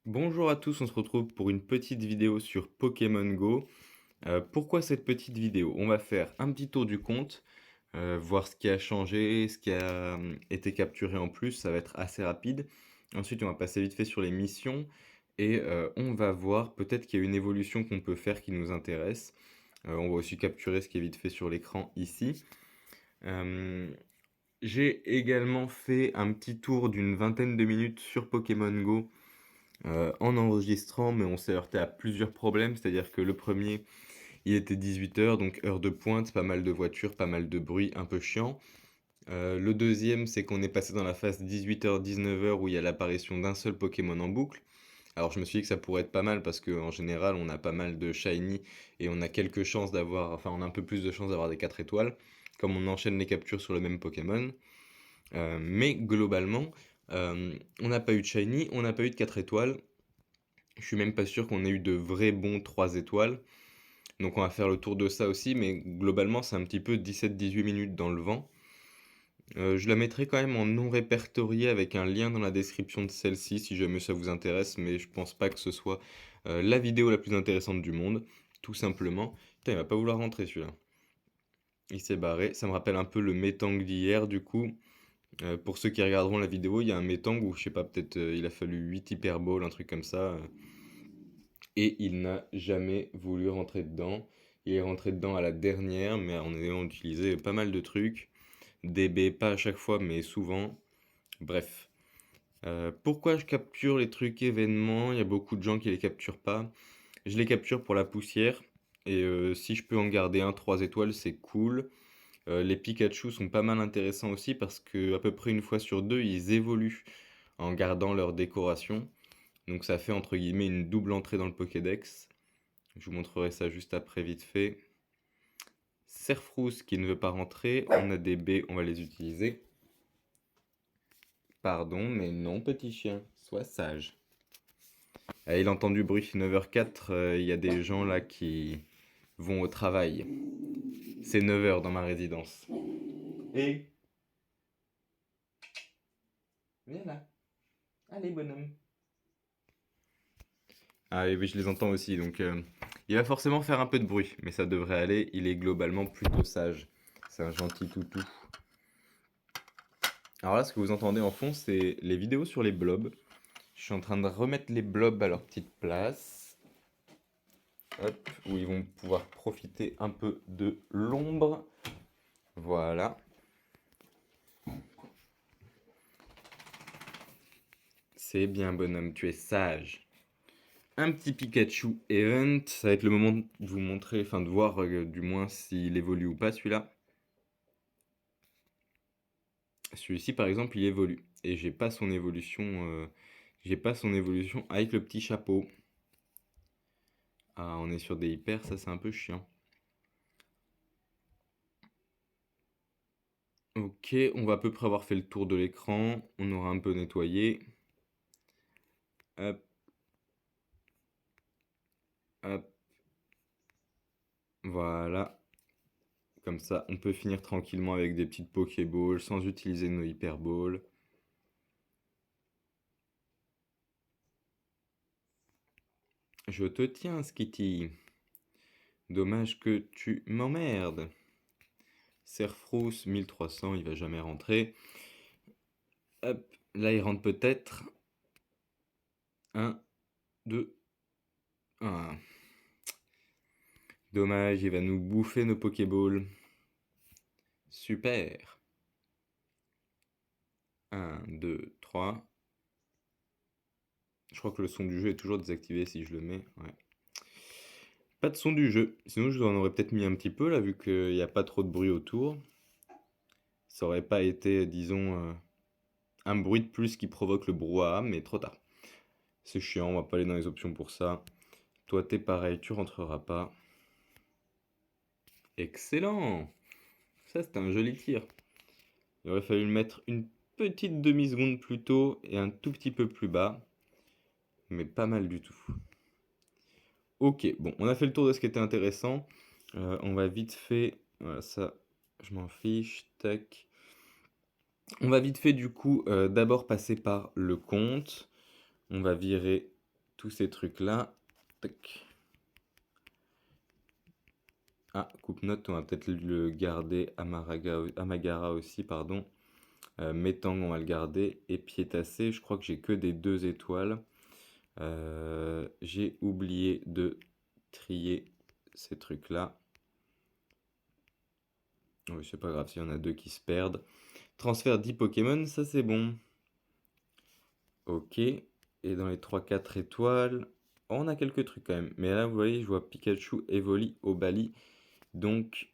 Bonjour à tous, on se retrouve pour une petite vidéo sur Pokémon Go. Pourquoi cette petite vidéo? On va faire un petit tour du compte, voir ce qui a changé, ce qui a été capturé en plus, ça va être assez rapide. Ensuite, on va passer vite fait sur les missions et on va voir peut-être qu'il y a une évolution qu'on peut faire qui nous intéresse. On va aussi capturer ce qui est vite fait sur l'écran ici. Hem, j'ai également fait un petit tour d'une vingtaine de minutes sur Pokémon Go en enregistrant, mais on s'est heurté à plusieurs problèmes. C'est-à-dire que le premier, il était 18 h, donc heure de pointe, pas mal de voitures, pas mal de bruit, un peu chiant. Le deuxième, c'est qu'on est passé dans la phase 18 h-19 h où il y a l'apparition d'un seul Pokémon en boucle. Alors je me suis dit que ça pourrait être pas mal parce qu'en général, on a pas mal de shiny et on a quelques chances d'avoir, enfin on a un peu plus de chances d'avoir des 4 étoiles, comme on enchaîne les captures sur le même Pokémon. Mais globalement, on n'a pas eu de shiny, on n'a pas eu de 4 étoiles. Je suis même pas sûr qu'on ait eu de vrais bons 3 étoiles. Donc on va faire le tour de ça aussi, mais globalement c'est un petit peu 17-18 minutes dans le vent. Je la mettrai quand même en non répertorié avec un lien dans la description de celle-ci si jamais ça vous intéresse, mais je pense pas que ce soit la vidéo la plus intéressante du monde, tout simplement. Putain, il va pas vouloir rentrer celui-là. Il s'est barré. Ça me rappelle un peu le Metang d'hier du coup. Pour ceux qui regarderont la vidéo, il y a un Metang où je sais pas, peut-être il a fallu 8 hyperballs, un truc comme ça. Et il n'a jamais voulu rentrer dedans. Il est rentré dedans à la dernière, mais en ayant utilisé pas mal de trucs. DB, pas à chaque fois, mais souvent. Bref. Pourquoi je capture les trucs événements? Il y a beaucoup de gens qui les capturent pas. Je les capture pour la poussière. Et si je peux en garder un 3 étoiles, c'est cool. Les Pikachu sont pas mal intéressants aussi parce que à peu près une fois sur deux, ils évoluent en gardant leur décoration. Donc ça fait entre guillemets une double entrée dans le Pokédex. Je vous montrerai ça juste après, vite fait. Serfrousse qui ne veut pas rentrer. On a des baies, on va les utiliser. Pardon, mais non, petit chien, sois sage. Ah, il entend du bruit, 9h04, il y a des gens là qui vont au travail. C'est 9h dans ma résidence. Et viens là. Allez, bonhomme. Ah oui, oui, je les entends aussi, donc il va forcément faire un peu de bruit, mais ça devrait aller, il est globalement plutôt sage. C'est un gentil toutou. Alors là, ce que vous entendez en fond, c'est les vidéos sur les blobs. Je suis en train de remettre les blobs à leur petite place. Hop, où ils vont pouvoir profiter un peu de l'ombre. Voilà. C'est bien, bonhomme, tu es sage. Un petit Pikachu Event. Ça va être le moment de vous montrer, enfin de voir du moins s'il évolue ou pas celui-là. Celui-ci, par exemple, il évolue. Et j'ai pas son évolution avec le petit chapeau. Ah, on est sur des hyper, ça c'est un peu chiant. Ok, on va à peu près avoir fait le tour de l'écran. On aura un peu nettoyé. Hop, hop, voilà. Comme ça, on peut finir tranquillement avec des petites Pokéballs sans utiliser nos Hyperballs. Je te tiens, Skitty. Dommage que tu m'emmerdes. Serfrousse, 1300, il va jamais rentrer. Hop, là il rentre peut-être. Un, 2, 1. Dommage, il va nous bouffer nos Pokéballs. Super. Un, 2, 3. Je crois que le son du jeu est toujours désactivé si je le mets. Ouais. Pas de son du jeu. Sinon, je vous en aurais peut-être mis un petit peu là, vu qu'il n'y a pas trop de bruit autour. Ça aurait pas été, disons, un bruit de plus qui provoque le brouhaha, mais trop tard. C'est chiant, on va pas aller dans les options pour ça. Toi, t'es pareil, tu rentreras pas. Excellent! Ça, c'était un joli tir. Il aurait fallu le mettre une petite demi-seconde plus tôt et un tout petit peu plus bas. Mais pas mal du tout. Ok, bon, on a fait le tour de ce qui était intéressant. On va vite fait... Voilà, ça, je m'en fiche. Tac. On va vite fait, du coup, d'abord passer par le compte. On va virer tous ces trucs-là. Tac. Ah, coupe-note, on va peut-être le garder. Amagara aussi, pardon. Metang, on va le garder. Et Piétassé, je crois que j'ai que des 2 étoiles. J'ai oublié de trier ces trucs-là. Oui, c'est pas grave s'il y en a 2 qui se perdent. Transfert 10 Pokémon, ça c'est bon. Ok. Et dans les 3-4 étoiles, on a quelques trucs quand même. Mais là, vous voyez, je vois Pikachu, Evoli, Obali. Donc,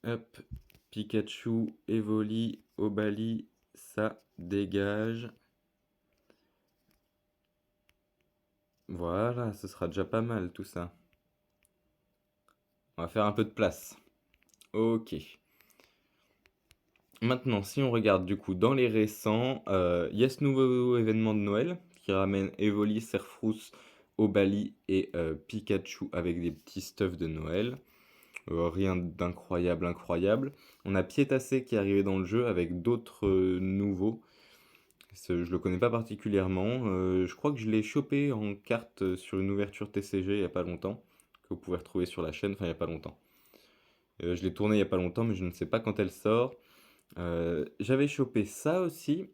hop, Pikachu, Evoli, Obali, ça dégage. Voilà, ce sera déjà pas mal tout ça. On va faire un peu de place. Ok. Maintenant, si on regarde du coup dans les récents, il y a ce nouveau événement de Noël qui ramène Evoli, Serfrousse, Obali et Pikachu avec des petits stuffs de Noël. Rien d'incroyable, incroyable. On a Piétassé qui est arrivé dans le jeu avec d'autres nouveaux. Je le connais pas particulièrement. Je crois que je l'ai chopé en carte sur une ouverture TCG il y a pas longtemps, que vous pouvez retrouver sur la chaîne, enfin il y a pas longtemps. Je l'ai tourné il y a pas longtemps, mais je ne sais pas quand elle sort. J'avais chopé ça aussi,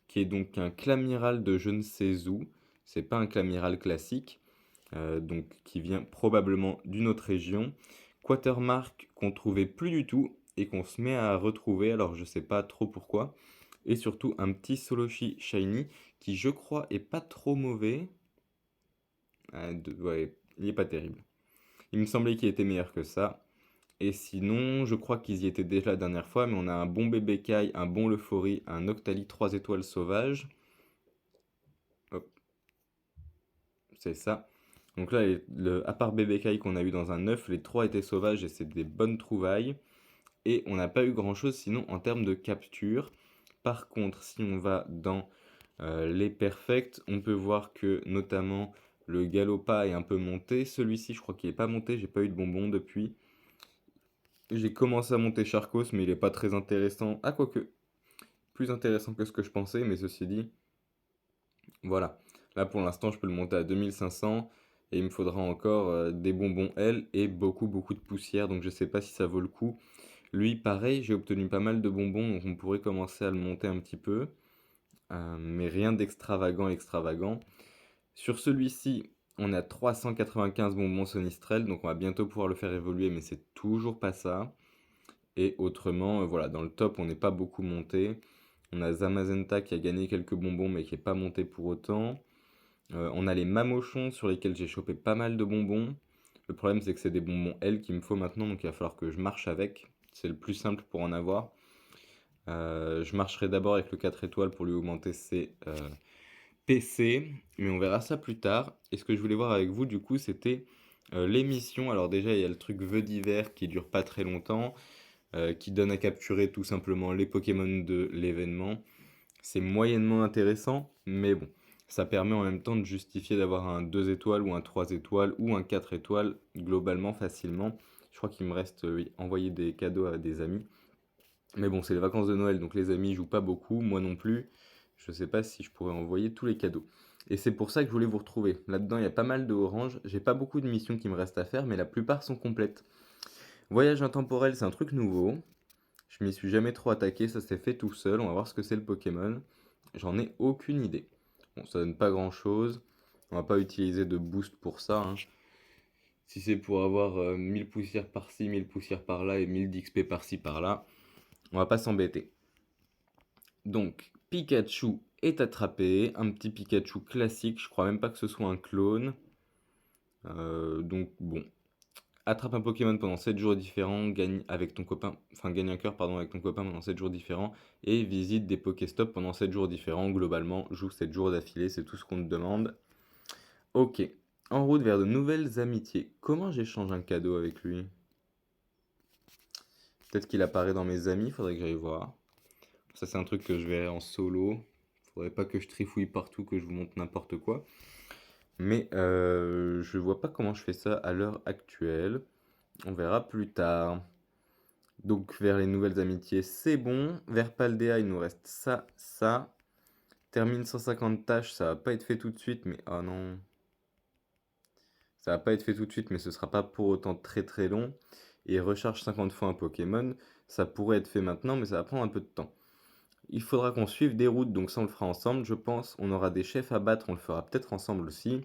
qui est donc un Clamiral de je ne sais où. C'est pas un Clamiral classique, donc qui vient probablement d'une autre région. Quatermark qu'on trouvait plus du tout et qu'on se met à retrouver, alors je sais pas trop pourquoi. Et surtout un petit Soloshi Shiny qui je crois est pas trop mauvais. Ouais, il est pas terrible. Il me semblait qu'il était meilleur que ça. Et sinon, je crois qu'ils y étaient déjà la dernière fois, mais on a un bon bébé Kai, un bon Lephori, un Octali 3 étoiles sauvage. Hop, c'est ça. Donc là, à part bébé Kai qu'on a eu dans un œuf, les 3 étaient sauvages et c'est des bonnes trouvailles. Et on n'a pas eu grand chose sinon en termes de capture. Par contre, si on va dans les perfects, on peut voir que notamment le Galopa est un peu monté. Celui-ci, je crois qu'il n'est pas monté, j'ai pas eu de bonbons depuis. J'ai commencé à monter Charcos, mais il n'est pas très intéressant. Ah, quoique, plus intéressant que ce que je pensais, mais ceci dit, voilà. Là, pour l'instant, je peux le monter à 2500 et il me faudra encore des bonbons L et beaucoup, beaucoup de poussière, donc je sais pas si ça vaut le coup. Lui, pareil, j'ai obtenu pas mal de bonbons, donc on pourrait commencer à le monter un petit peu, mais rien d'extravagant, extravagant. Sur celui-ci, on a 395 bonbons Sonistrel, donc on va bientôt pouvoir le faire évoluer, mais c'est toujours pas ça. Et autrement, voilà, dans le top, on n'est pas beaucoup monté. On a Zamazenta qui a gagné quelques bonbons, mais qui n'est pas monté pour autant. On a les Mamochons sur lesquels j'ai chopé pas mal de bonbons. Le problème, c'est que c'est des bonbons L qu'il me faut maintenant, donc il va falloir que je marche avec. C'est le plus simple pour en avoir. Je marcherai d'abord avec le 4 étoiles pour lui augmenter ses PC, mais on verra ça plus tard. Et ce que je voulais voir avec vous, du coup, c'était l'émission. Alors déjà, il y a le truc vœux d'hiver qui dure pas très longtemps, qui donne à capturer tout simplement les Pokémon de l'événement. C'est moyennement intéressant, mais bon, ça permet en même temps de justifier d'avoir un 2 étoiles ou un 3 étoiles ou un 4 étoiles globalement facilement. Je crois qu'il me reste oui, envoyer des cadeaux à des amis. Mais bon, c'est les vacances de Noël, donc les amis jouent pas beaucoup, moi non plus. Je sais pas si je pourrais envoyer tous les cadeaux. Et c'est pour ça que je voulais vous retrouver. Là-dedans, il y a pas mal de orange. J'ai pas beaucoup de missions qui me restent à faire, mais la plupart sont complètes. Voyage intemporel, c'est un truc nouveau. Je m'y suis jamais trop attaqué, ça s'est fait tout seul. On va voir ce que c'est le Pokémon. J'en ai aucune idée. Bon, ça donne pas grand-chose. On va pas utiliser de boost pour ça, hein. Si c'est pour avoir 1000 poussières par-ci, 1000 poussières par-là et 1000 d'XP par-ci, par-là, on va pas s'embêter. Donc, Pikachu est attrapé. Un petit Pikachu classique. Je crois même pas que ce soit un clone. Donc, bon. Attrape un Pokémon pendant 7 jours différents, gagne avec ton copain, enfin gagne un cœur pardon avec ton copain pendant 7 jours différents et visite des Pokéstops pendant 7 jours différents. Globalement, joue 7 jours d'affilée, c'est tout ce qu'on te demande. Ok. En route vers de nouvelles amitiés. Comment j'échange un cadeau avec lui? Peut-être qu'il apparaît dans mes amis, faudrait que j'aille voir. Ça c'est un truc que je verrai en solo. Faudrait pas que je trifouille partout, que je vous montre n'importe quoi. Mais je vois pas comment je fais ça à l'heure actuelle. On verra plus tard. Donc vers les nouvelles amitiés, c'est bon. Vers Paldea, il nous reste ça, ça. Termine 150 tâches, ça va pas être fait tout de suite, mais oh non. Ça va pas être fait tout de suite, mais ce sera pas pour autant très très long. Et recharge 50 fois un Pokémon, ça pourrait être fait maintenant, mais ça va prendre un peu de temps. Il faudra qu'on suive des routes, donc ça on le fera ensemble, je pense. On aura des chefs à battre, on le fera peut-être ensemble aussi.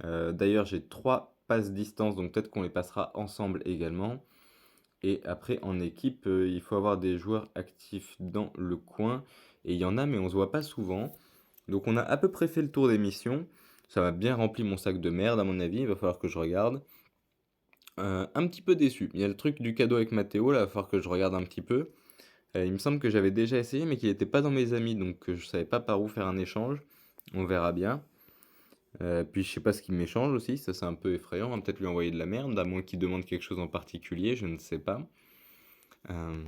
D'ailleurs, j'ai 3 passes distance, donc peut-être qu'on les passera ensemble également. Et après, en équipe, il faut avoir des joueurs actifs dans le coin. Et il y en a, mais on se voit pas souvent. Donc on a à peu près fait le tour des missions. Ça m'a bien rempli mon sac de merde, à mon avis. Il va falloir que je regarde. Un petit peu déçu. Il y a le truc du cadeau avec Mathéo, là, il va falloir que je regarde un petit peu. Il me semble que j'avais déjà essayé, mais qu'il n'était pas dans mes amis, donc je savais pas par où faire un échange. On verra bien. Puis je sais pas ce qu'il m'échange aussi, ça c'est un peu effrayant. On va peut-être lui envoyer de la merde, à moins qu'il demande quelque chose en particulier, je ne sais pas. Euh,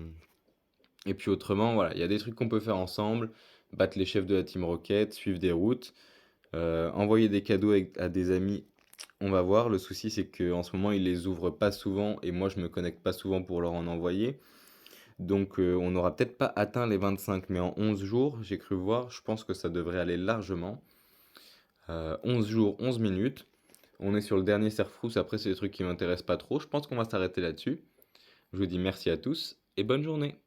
Et puis autrement, voilà, il y a des trucs qu'on peut faire ensemble. Battre les chefs de la Team Rocket, suivre des routes, envoyer des cadeaux à des amis. On va voir. Le souci, c'est qu'en ce moment, ils les ouvrent pas souvent et moi, je me connecte pas souvent pour leur en envoyer. Donc, on n'aura peut-être pas atteint les 25, mais en 11 jours, j'ai cru voir, je pense que ça devrait aller largement. 11 jours, 11 minutes. On est sur le dernier Serfrousse. Après, c'est des trucs qui m'intéressent pas trop. Je pense qu'on va s'arrêter là-dessus. Je vous dis merci à tous et bonne journée.